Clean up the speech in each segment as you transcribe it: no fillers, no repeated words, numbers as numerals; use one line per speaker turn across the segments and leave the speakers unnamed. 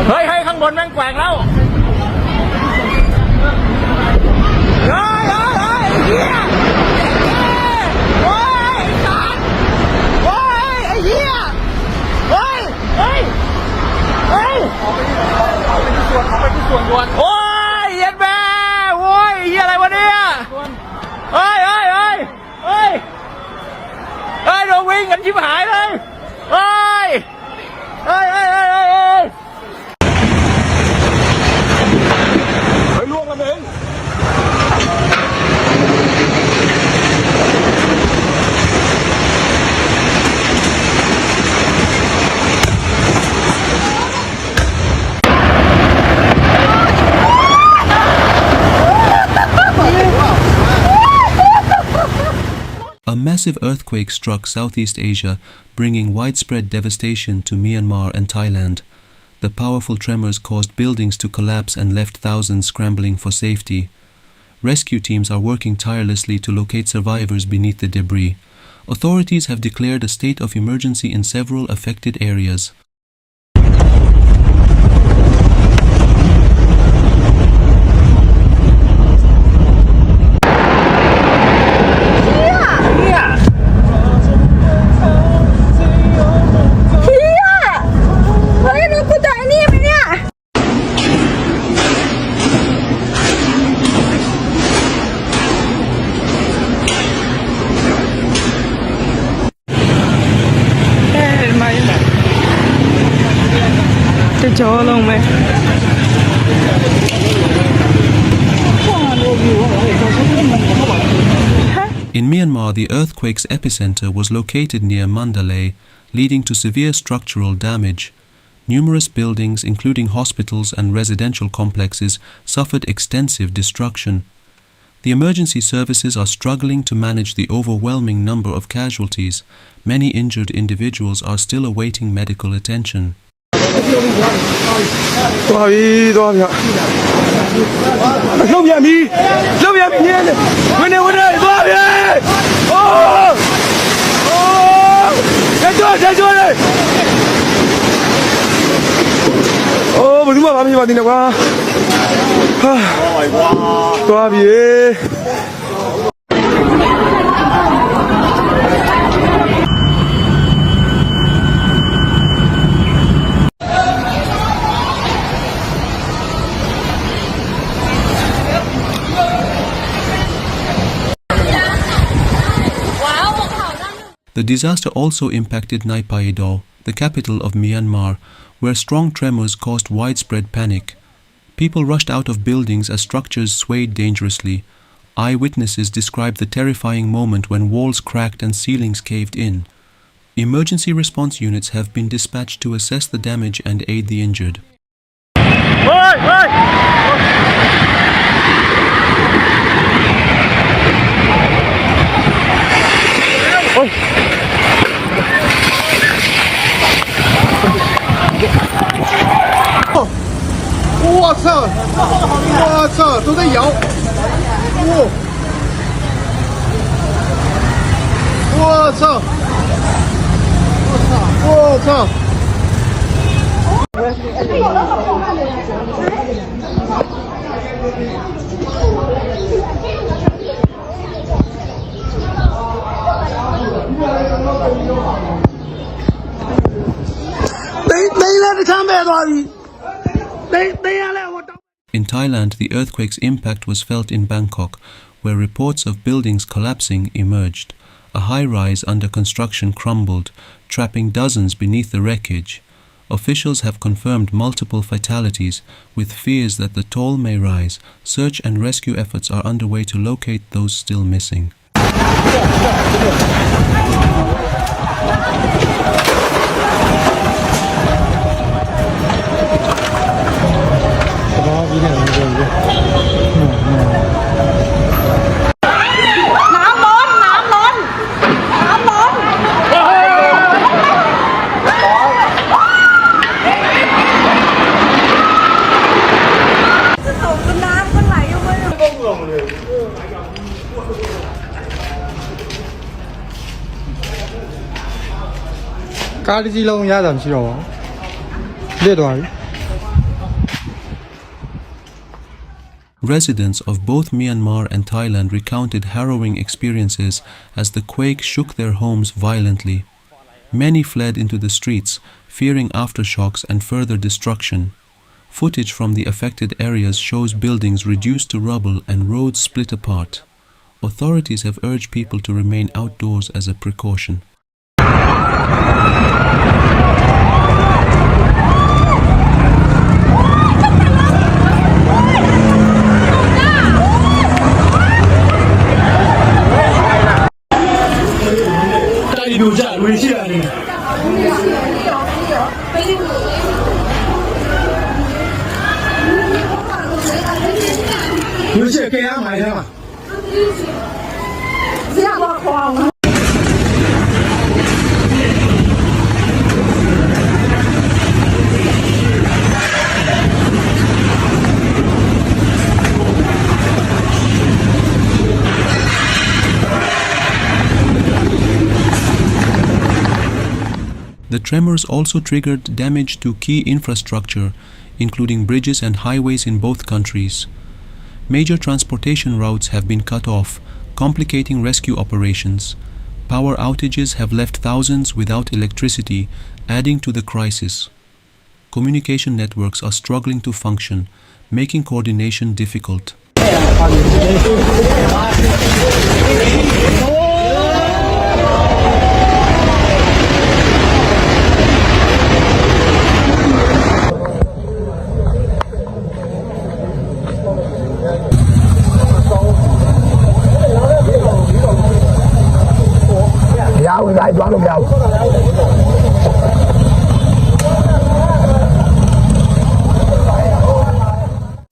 เฮ้ยข้างบนแม่งแกว่งแล้วเฮ้ยเฮียโอ้ยสัตว์โอ้ยไอ้เฮียเฮ้ยออกไปที่ส่วนด่วนโอ้ยเย็นแม่โอ้ยเฮียอะไรวะเนี่ยเฮ้ยเราวิ่งกันชิบหายเลยเฮ้ยล่วงแล้วมึง
A massive earthquake struck Southeast Asia, bringing widespread devastation to Myanmar and Thailand. The powerful tremors caused buildings to collapse and left thousands scrambling for safety. Rescue teams are working tirelessly to locate survivors beneath the debris. Authorities have declared a state of emergency in several affected areas. In Myanmar, the earthquake's epicenter was located near Mandalay, leading to severe structural damage. Numerous buildings, including hospitals and residential complexes, suffered extensive destruction. The emergency services are struggling to manage the overwhelming number of casualties. Many injured individuals are still awaiting medical attention. The disaster also impacted Naypyidaw, the capital of Myanmar, where strong tremors caused widespread panic. People rushed out of buildings as structures swayed dangerously. Eyewitnesses described the terrifying moment when walls cracked and ceilings caved in. Emergency response units have been dispatched to assess the damage and aid the injured. In Thailand, the earthquake's impact was felt in Bangkok, where reports of buildings collapsing emerged. A high-rise under construction crumbled, trapping dozens beneath the wreckage. Officials have confirmed multiple fatalities, with fears that the toll may rise. Search and rescue efforts are underway to locate those still missing.
Car đi long ra làm gì rồi? Đi rồi.
Residents of both Myanmar and Thailand recounted harrowing experiences as the quake shook their homes violently. Many fled into the streets, fearing aftershocks and further destruction. Footage from the affected areas shows buildings reduced to rubble and roads split apart. Authorities have urged people to remain outdoors as a precaution. The tremors also triggered damage to key infrastructure, including bridges and highways in both countries. Major transportation routes have been cut off, complicating rescue operations. Power outages have left thousands without electricity, adding to the crisis. Communication networks are struggling to function, making coordination difficult.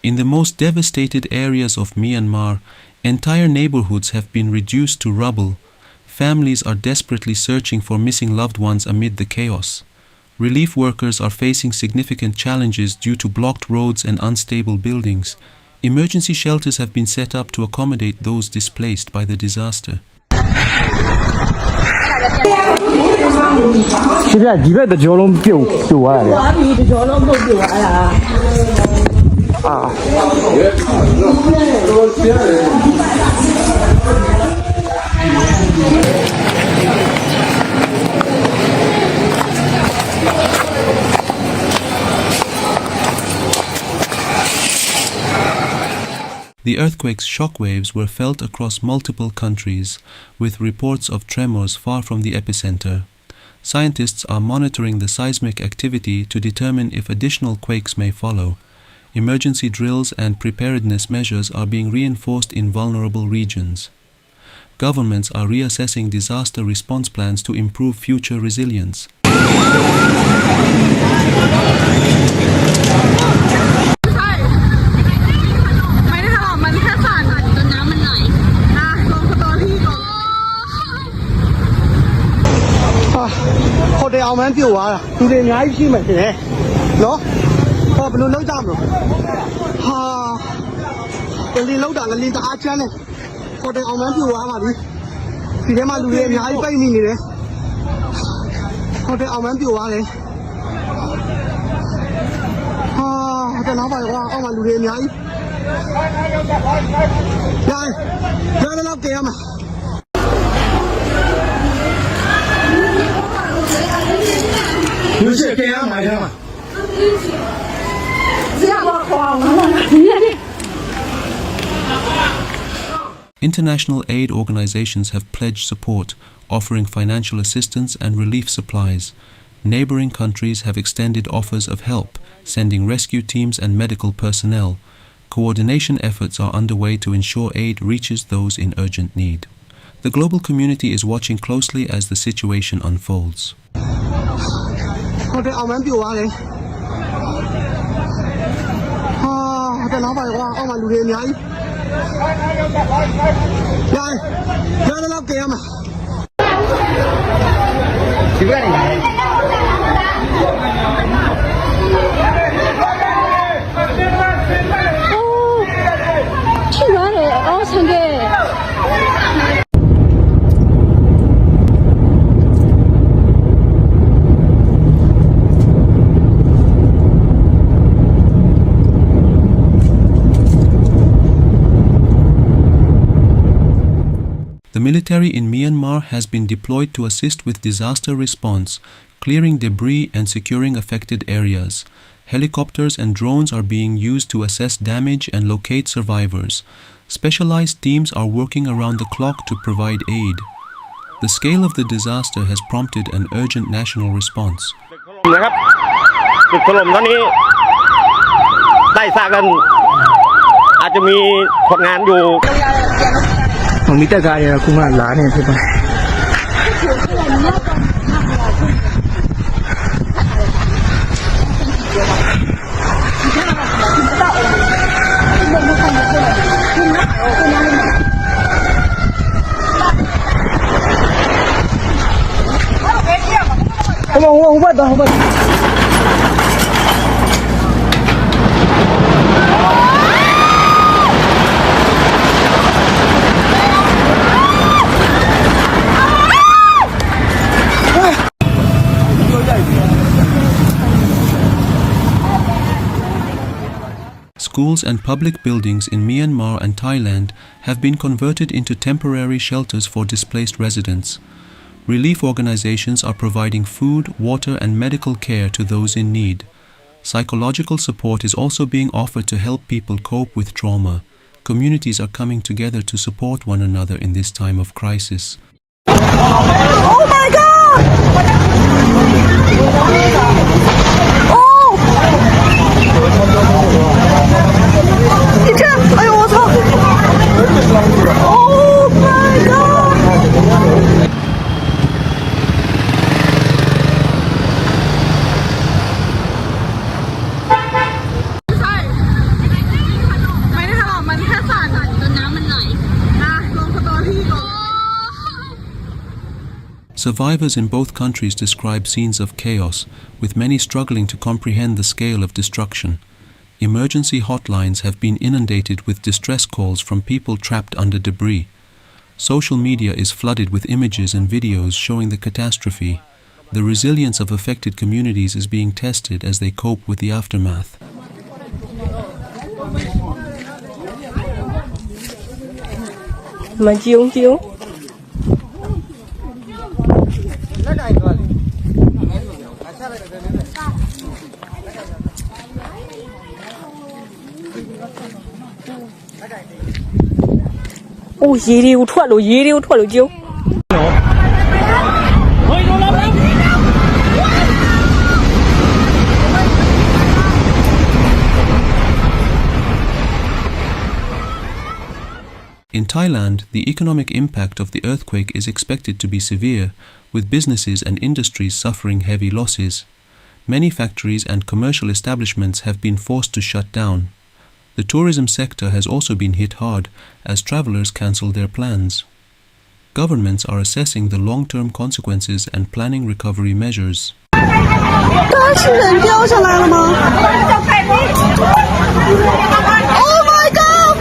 In the most devastated areas of Myanmar, entire neighborhoods have been reduced to rubble. Families are desperately searching for missing loved ones amid the chaos. Relief workers are facing significant challenges due to blocked roads and unstable buildings. Emergency shelters have been set up to accommodate those displaced by the disaster.
现在里边的桥龙表完了。
我米的桥龙都表完了。
啊。
The earthquake's shockwaves were felt across multiple countries, with reports of tremors far from the epicenter. Scientists are monitoring the seismic activity to determine if additional quakes may follow. Emergency drills and preparedness measures are being reinforced in vulnerable regions. Governments are reassessing disaster response plans to improve future resilience.
我哋အောင်မှန်းပြုတ်သွားတာလူတွေအများကြီးရှိမှတယ်နော်ဟောဘယ်လိုလုပ်ကြမလို့ဟာတလင်းလောက်တာလင်းတအားချမ်းတယ်ဟောတယ်အောင်မှန်းပြုတ်သွားပါပြီဒီထဲမှာလူတွေအများကြီးပိတ်မိနေတယ်ဟောတယ်အောင်မှန်းပြုတ်သွားတယ်ဟာဟောတယ်နောက်ပါကွာအောက်မှာလူတွေအများကြီးရတယ်တော့ကြရမှာ
International aid organizations have pledged support, offering financial assistance and relief supplies. Neighboring countries have extended offers of help, sending rescue teams and medical personnel. Coordination efforts are underway to ensure aid reaches those in urgent need. The global community is watching closely as the situation unfolds.
我哋အောင်မှန်းပြုတ်သွားတယ်ဟာတဲ့နောက်ပါကွာအောက်မှာလူတွေအများကြီးရတယ်တော့ကြရမှာဒီဘက်နေ
去哪里？哦，成个。
ဟ
military in Myanmar has been deployed to assist with disaster response, clearing debris and securing affected areas. Helicopters and drones are being used to assess damage and locate survivors. Specialized teams are working around the clock to provide aid. The scale of the disaster has prompted an urgent national response.
นะครับตึกถล่มเท่านี้ได้สร้างกันอาจจะมีคนงานอยู่
มันมีแต่การเนี่ยคุณมาหลานเนี่ยใช่ปะ
Schools and public buildings in Myanmar and Thailand have been converted into temporary shelters for displaced residents. Relief organizations are providing food, water, and medical care to those in need. Psychological support is also being offered to help people cope with trauma. Communities are coming together to support one another in this time of crisis.
Oh my god! Oh! 你这，哎呦我操 ！Oh my god! ใช่ ไม่ได้ทะเลาะมันแค่สั่นจนน้ำมันไหลนะลงสตอรี่ก่อน
Survivors in both countries describe scenes of chaos, with many struggling to comprehend the scale of destruction. Emergency hotlines have been inundated with distress calls from people trapped under debris. Social media is flooded with images and videos showing the catastrophe. The resilience of affected communities is being tested as they cope with the aftermath.
มันจิ้ว โอ้ရေတွေကိုထွက်လို့ကျုံ
In Thailand, the economic impact of the earthquake is expected to be severe, with businesses and industries suffering heavy losses. Many factories and commercial establishments have been forced to shut down. The tourism sector has also been hit hard as travelers cancel their plans. Governments are assessing the long-term consequences and planning recovery measures.
刚刚是人掉下来了吗 ？Oh my god！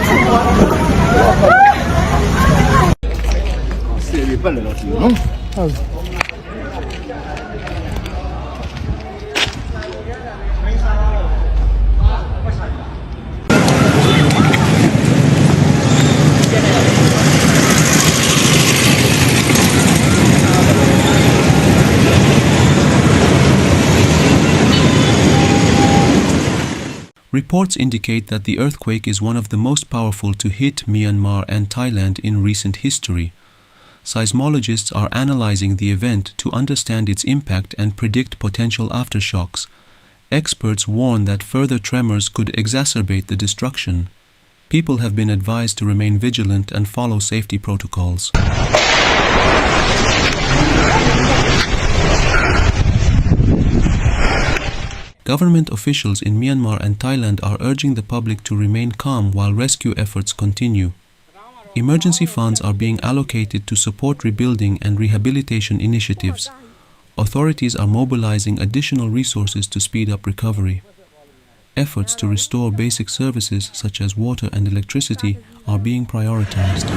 Reports indicate that the earthquake is one of the most powerful to hit Myanmar and Thailand in recent history. Seismologists are analyzing the event to understand its impact and predict potential aftershocks. Experts warn that further tremors could exacerbate the destruction. People have been advised to remain vigilant and follow safety protocols. Government officials in Myanmar and Thailand are urging the public to remain calm while rescue efforts continue. Emergency funds are being allocated to support rebuilding and rehabilitation initiatives. Authorities are mobilizing additional resources to speed up recovery. Efforts to restore basic services such as water and electricity are being prioritized.